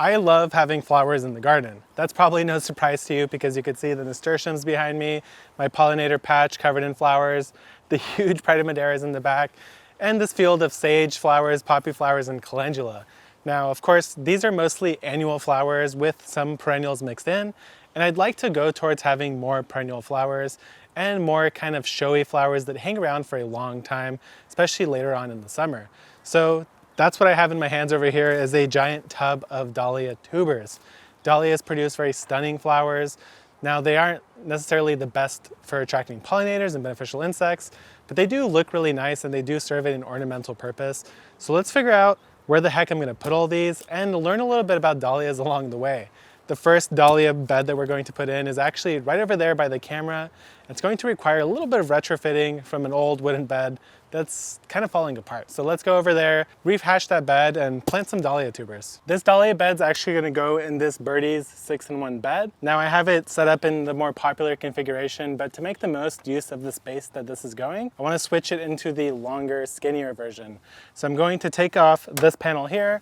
I love having flowers in the garden. That's probably no surprise to you because you could see the nasturtiums behind me, my pollinator patch covered in flowers, the huge Prydomaderas in the back, and this field of sage flowers, poppy flowers, and calendula. Now, of course, these are mostly annual flowers with some perennials mixed in, and I'd like to go towards having more perennial flowers and more kind of showy flowers that hang around for a long time, especially later on in the summer. So that's what I have in my hands over here is a giant tub of dahlia tubers. Dahlias produce very stunning flowers. Now they aren't necessarily the best for attracting pollinators and beneficial insects, but they do look really nice and they do serve an ornamental purpose. So let's figure out where the heck I'm gonna put all these and learn a little bit about dahlias along the way. The first dahlia bed that we're going to put in is actually right over there by the camera. It's going to require a little bit of retrofitting from an old wooden bed that's kind of falling apart. So let's go over there, rehash that bed, and plant some dahlia tubers. This dahlia bed's actually gonna go in this Birdie's 6-in-1 bed. Now I have it set up in the more popular configuration, but to make the most use of the space that this is going, I wanna switch it into the longer, skinnier version. So I'm going to take off this panel here,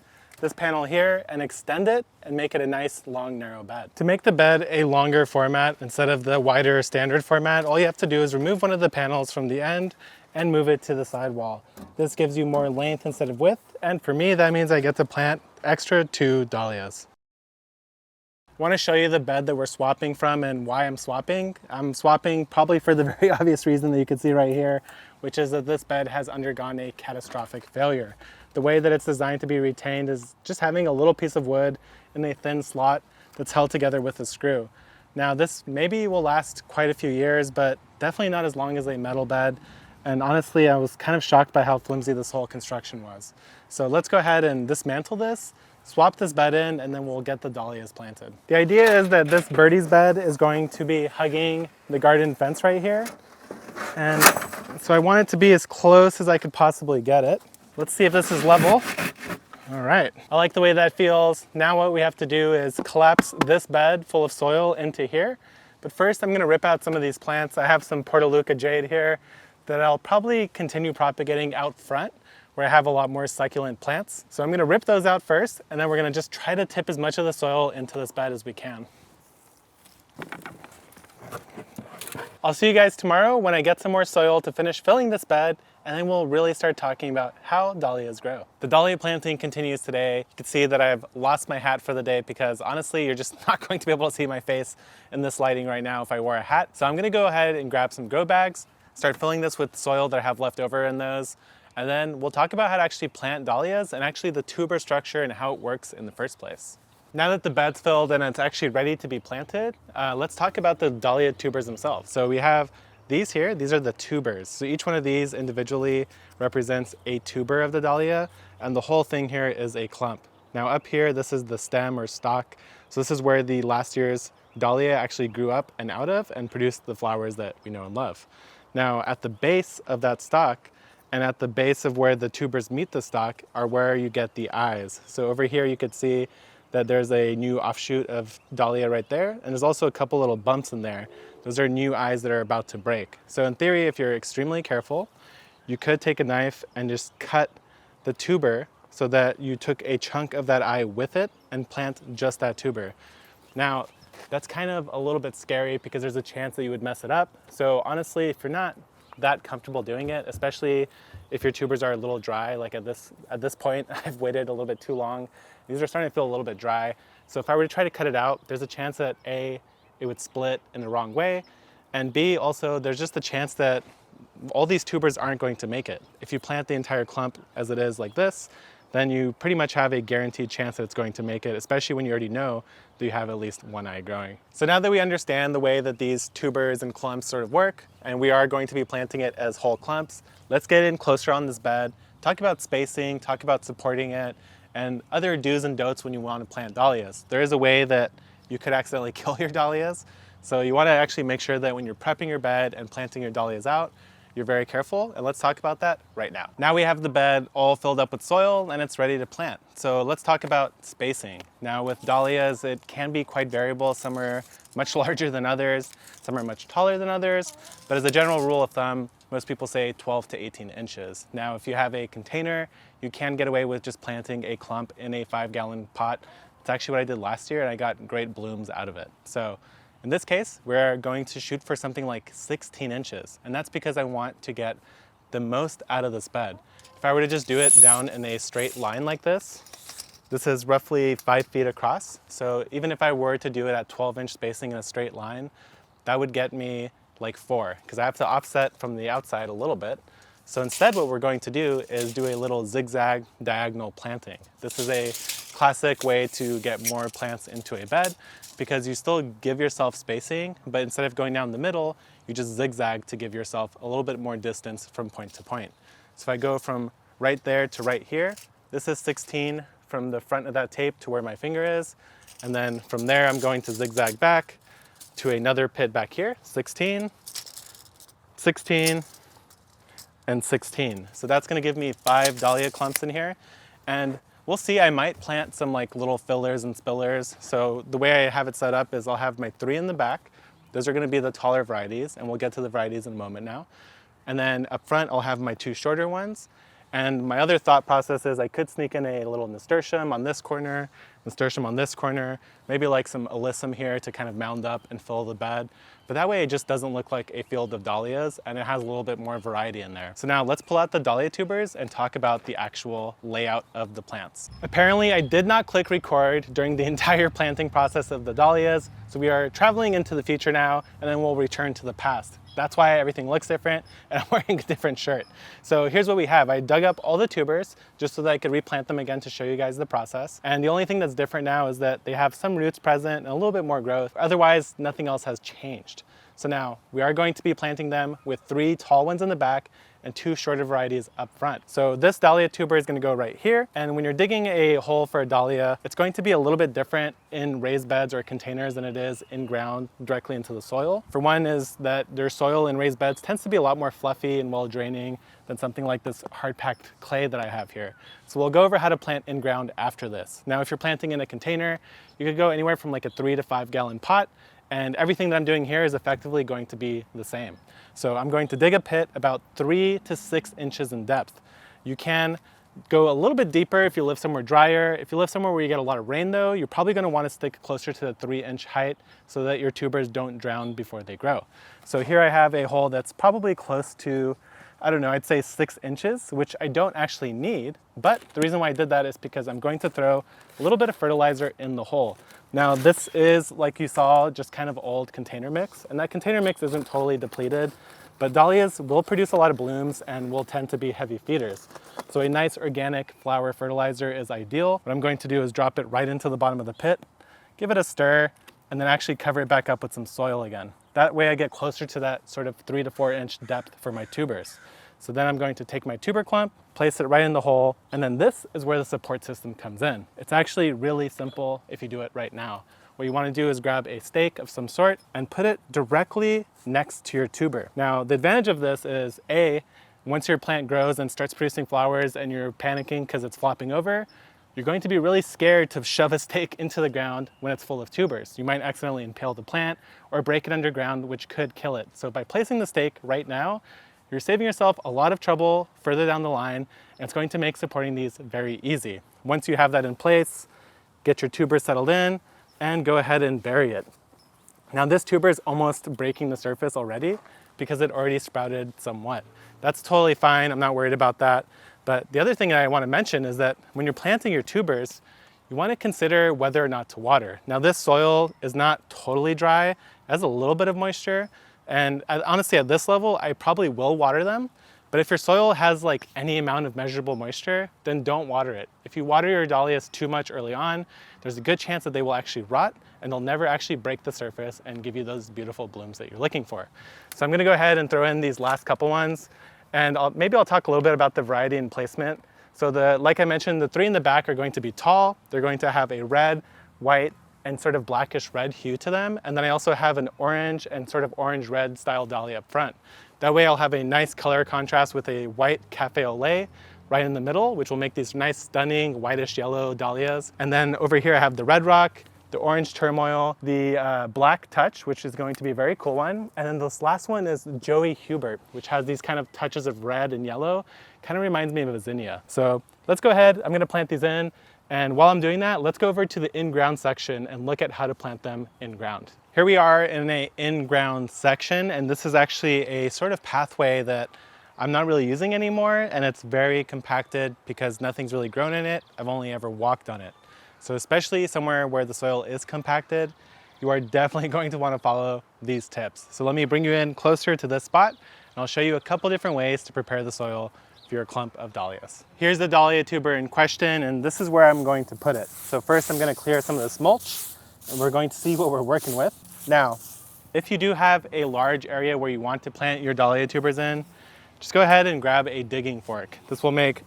and extend it and make it a nice long narrow bed. To make the bed a longer format instead of the wider standard format, all you have to do is remove one of the panels from the end and move it to the side wall. This gives you more length instead of width, and for me that means I get to plant extra 2 dahlias. I want to show you the bed that we're swapping from and why I'm swapping. I'm swapping probably for the very obvious reason that you can see right here, which is that this bed has undergone a catastrophic failure. The way that it's designed to be retained is just having a little piece of wood in a thin slot that's held together with a screw. Now this maybe will last quite a few years, but definitely not as long as a metal bed. And honestly, I was kind of shocked by how flimsy this whole construction was. So let's go ahead and dismantle this, swap this bed in, and then we'll get the dahlias planted. The idea is that this Birdie's bed is going to be hugging the garden fence right here. And so I want it to be as close as I could possibly get it. Let's see if this is level. All right, I like the way that feels. Now what we have to do is collapse this bed full of soil into here. But first I'm gonna rip out some of these plants. I have some Portoluca jade here that I'll probably continue propagating out front where I have a lot more succulent plants. So I'm gonna rip those out first, and then we're gonna just try to tip as much of the soil into this bed as we can. I'll see you guys tomorrow when I get some more soil to finish filling this bed, and then we'll really start talking about how dahlias grow. The dahlia planting continues today. You can see that I've lost my hat for the day because honestly, you're just not going to be able to see my face in this lighting right now if I wore a hat. So I'm gonna go ahead and grab some grow bags, start filling this with soil that I have left over in those, and then we'll talk about how to actually plant dahlias and actually the tuber structure and how it works in the first place. Now that the bed's filled and it's actually ready to be planted, let's talk about the dahlia tubers themselves. So we have these here, these are the tubers. So each one of these individually represents a tuber of the dahlia, and the whole thing here is a clump. Now up here, this is the stem or stalk. So this is where the last year's dahlia actually grew up and out of and produced the flowers that we know and love. Now at the base of that stalk and at the base of where the tubers meet the stalk are where you get the eyes. So over here you could see that there's a new offshoot of dahlia right there, and there's also a couple little bumps in there. Those are new eyes that are about to break. So in theory, if you're extremely careful, you could take a knife and just cut the tuber so that you took a chunk of that eye with it and plant just that tuber. Now, that's kind of a little bit scary because there's a chance that you would mess it up. So honestly, if you're not that comfortable doing it, especially if your tubers are a little dry, like at this point, I've waited a little bit too long. These are starting to feel a little bit dry. So if I were to try to cut it out, there's a chance that A, it would split in the wrong way, and B, also there's just a chance that all these tubers aren't going to make it. If you plant the entire clump as it is like this, then you pretty much have a guaranteed chance that it's going to make it, especially when you already know that you have at least one eye growing. So now that we understand the way that these tubers and clumps sort of work, and we are going to be planting it as whole clumps, let's get in closer on this bed, talk about spacing, talk about supporting it, and other do's and don'ts when you want to plant dahlias. There is a way that you could accidentally kill your dahlias, so you want to actually make sure that when you're prepping your bed and planting your dahlias out, you're very careful, and let's talk about that right now. Now we have the bed all filled up with soil and it's ready to plant. So let's talk about spacing. Now with dahlias, it can be quite variable. Some are much larger than others, some are much taller than others, but as a general rule of thumb, most people say 12 to 18 inches. Now if you have a container, you can get away with just planting a clump in a 5-gallon pot It's actually what I did last year and I got great blooms out of it. So in this case, we're going to shoot for something like 16 inches. And that's because I want to get the most out of this bed. If I were to just do it down in a straight line like this is roughly 5 feet across. So even if I were to do it at 12-inch spacing in a straight line, that would get me like 4, because I have to offset from the outside a little bit. So instead what we're going to do is do a little zigzag diagonal planting. This is a classic way to get more plants into a bed because you still give yourself spacing, but instead of going down the middle, you just zigzag to give yourself a little bit more distance from point to point. So if I go from right there to right here, this is 16 from the front of that tape to where my finger is. And then from there, I'm going to zigzag back to another pit back here, 16, 16, and 16. So that's gonna give me 5 dahlia clumps in here. And we'll see, I might plant some like little fillers and spillers. So the way I have it set up is I'll have my 3 in the back. Those are gonna be the taller varieties, and we'll get to the varieties in a moment now. And then up front, I'll have my 2 shorter ones. And my other thought process is I could sneak in a little nasturtium on this corner, nasturtium on this corner, maybe like some alyssum here to kind of mound up and fill the bed. But that way it just doesn't look like a field of dahlias, and it has a little bit more variety in there. So now let's pull out the dahlia tubers and talk about the actual layout of the plants. Apparently I did not click record during the entire planting process of the dahlias. So we are traveling into the future now, and then we'll return to the past. That's why everything looks different, and I'm wearing a different shirt. So here's what we have. I dug up all the tubers just so that I could replant them again to show you guys the process. And the only thing that's different now is that they have some roots present and a little bit more growth. Otherwise, nothing else has changed. So now we are going to be planting them with 3 tall ones in the back and 2 shorter varieties up front. So this dahlia tuber is going to go right here. And when you're digging a hole for a dahlia, it's going to be a little bit different in raised beds or containers than it is in ground directly into the soil. For one is that their soil in raised beds tends to be a lot more fluffy and well draining than something like this hard packed clay that I have here. So we'll go over how to plant in ground after this. Now, if you're planting in a container, you could go anywhere from like a 3 to 5 gallon pot. And everything that I'm doing here is effectively going to be the same. So I'm going to dig a pit about 3 to 6 inches in depth. You can go a little bit deeper if you live somewhere drier. If you live somewhere where you get a lot of rain though, you're probably gonna wanna stick closer to the 3-inch height so that your tubers don't drown before they grow. So here I have a hole that's probably close to, I don't know, I'd say 6 inches, which I don't actually need. But the reason why I did that is because I'm going to throw a little bit of fertilizer in the hole. Now this is, like you saw, just kind of old container mix, and that container mix isn't totally depleted, but dahlias will produce a lot of blooms and will tend to be heavy feeders. So a nice organic flower fertilizer is ideal. What I'm going to do is drop it right into the bottom of the pit, give it a stir, and then actually cover it back up with some soil again. That way I get closer to that sort of 3 to 4 inch depth for my tubers. So then I'm going to take my tuber clump, place it right in the hole, and then this is where the support system comes in. It's actually really simple if you do it right now. What you want to do is grab a stake of some sort and put it directly next to your tuber. Now, the advantage of this is once your plant grows and starts producing flowers and you're panicking because it's flopping over, you're going to be really scared to shove a stake into the ground when it's full of tubers. You might accidentally impale the plant or break it underground, which could kill it. So by placing the stake right now, you're saving yourself a lot of trouble further down the line, and it's going to make supporting these very easy. Once you have that in place, get your tuber settled in and go ahead and bury it. Now this tuber is almost breaking the surface already because it already sprouted somewhat. That's totally fine, I'm not worried about that. But the other thing that I want to mention is that when you're planting your tubers, you want to consider whether or not to water. Now this soil is not totally dry, it has a little bit of moisture. And honestly, at this level, I probably will water them. But if your soil has like any amount of measurable moisture, then don't water it. If you water your dahlias too much early on, there's a good chance that they will actually rot and they'll never actually break the surface and give you those beautiful blooms that you're looking for. So I'm gonna go ahead and throw in these last couple ones, and maybe I'll talk a little bit about the variety and placement. So like I mentioned, the 3 in the back are going to be tall. They're going to have a red, white, and sort of blackish red hue to them. And then I also have an orange and sort of orange red style dahlia up front. That way I'll have a nice color contrast with a white cafe au lait right in the middle, which will make these nice stunning whitish yellow dahlias. And then over here I have the red rock, the orange turmoil, the black touch, which is going to be a very cool one. And then this last one is Joey Hubert, which has these kind of touches of red and yellow. Kind of reminds me of a zinnia. So let's go ahead, I'm gonna plant these in, And while I'm doing that, let's go over to the in-ground section and look at how to plant them in-ground. Here we are in an in-ground section, and this is actually a sort of pathway that I'm not really using anymore, and it's very compacted because nothing's really grown in it. I've only ever walked on it. So especially somewhere where the soil is compacted, you are definitely going to want to follow these tips. So let me bring you in closer to this spot, and I'll show you a couple different ways to prepare the soil for your clump of dahlias. Here's the dahlia tuber in question, and this is where I'm going to put it. So first I'm going to clear some of this mulch, and we're going to see what we're working with. Now, if you do have a large area where you want to plant your dahlia tubers in, just go ahead and grab a digging fork. This will make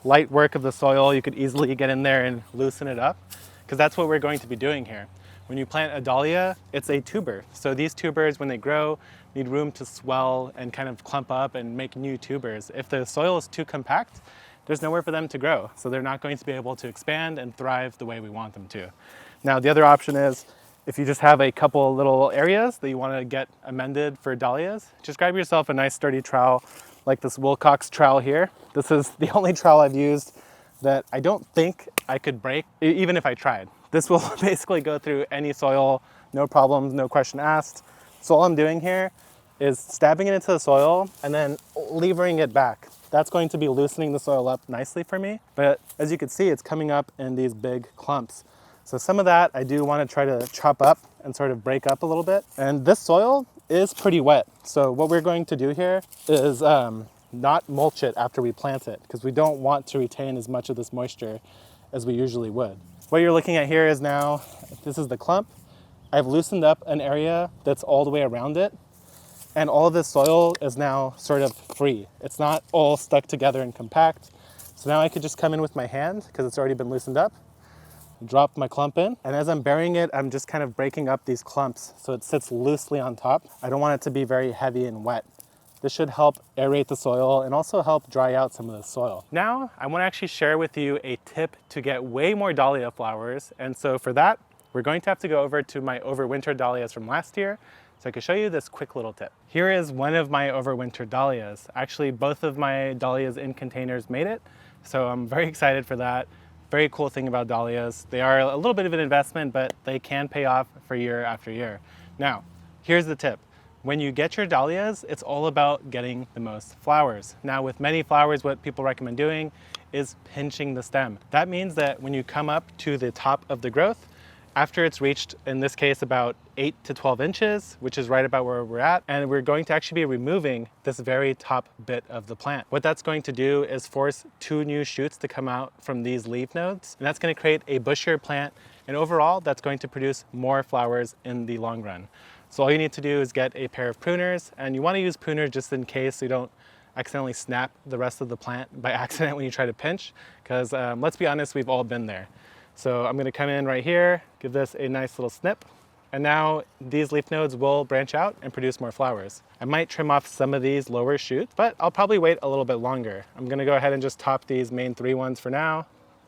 light work of the soil. You could easily get in there and loosen it up, because that's what we're going to be doing here. When you plant a dahlia, it's a tuber. So these tubers, when they grow, need room to swell and kind of clump up and make new tubers. If the soil is too compact, there's nowhere for them to grow. So they're not going to be able to expand and thrive the way we want them to. Now, the other option is, if you just have a couple little areas that you want to get amended for dahlias, just grab yourself a nice sturdy trowel like this Wilcox trowel here. This is the only trowel I've used that I don't think I could break, even if I tried. This will basically go through any soil, no problems, no question asked. So all I'm doing here is stabbing it into the soil and then levering it back. That's going to be loosening the soil up nicely for me. But as you can see, it's coming up in these big clumps. So some of that I do want to try to chop up and sort of break up a little bit. And this soil is pretty wet. So what we're going to do here is not mulch it after we plant it, because we don't want to retain as much of this moisture as we usually would. What you're looking at here is now, this is the clump. I've loosened up an area that's all the way around it, and all of this soil is now sort of free. It's not all stuck together and compact. So now I could just come in with my hand, because it's already been loosened up, drop my clump in, and as I'm burying it, I'm just kind of breaking up these clumps so it sits loosely on top. I don't want it to be very heavy and wet. This should help aerate the soil and also help dry out some of the soil. Now, I want to actually share with you a tip to get way more dahlia flowers. And so for that, we're going to have to go over to my overwinter dahlias from last year, so I can show you this quick little tip. Here is one of my overwinter dahlias. Actually, both of my dahlias in containers made it, so I'm very excited for that. Very cool thing about dahlias. They are a little bit of an investment, but they can pay off for year after year. Now, here's the tip. When you get your dahlias, it's all about getting the most flowers. Now, with many flowers, what people recommend doing is pinching the stem. That means that when you come up to the top of the growth, after it's reached, in this case, about 8 to 12 inches, which is right about where we're at, and we're going to actually be removing this very top bit of the plant. What that's going to do is force 2 new shoots to come out from these leaf nodes, and that's going to create a bushier plant, and overall, that's going to produce more flowers in the long run. So all you need to do is get a pair of pruners, and you want to use pruners just in case you don't accidentally snap the rest of the plant by accident when you try to pinch, because let's be honest, we've all been there. So I'm going to come in right here, give this a nice little snip, and now these leaf nodes will branch out and produce more flowers. I might trim off some of these lower shoots, but I'll probably wait a little bit longer. I'm going to go ahead and just top these main 3 ones for now,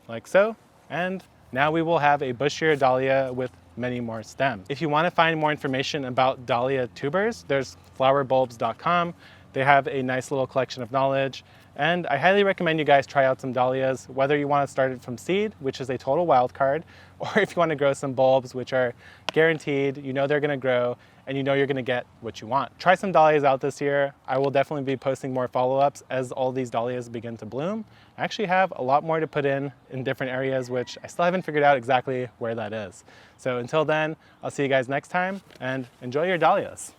like so, and now we will have a bushier dahlia with many more stems. If you want to find more information about dahlia tubers, there's flowerbulbs.com. They have a nice little collection of knowledge, and I highly recommend you guys try out some dahlias, whether you want to start it from seed, which is a total wild card, or if you want to grow some bulbs, which are guaranteed, you know they're going to grow, and you know you're going to get what you want. Try some dahlias out this year. I will definitely be posting more follow-ups as all these dahlias begin to bloom. I actually have a lot more to put in different areas, which I still haven't figured out exactly where that is. So until then, I'll see you guys next time, and enjoy your dahlias.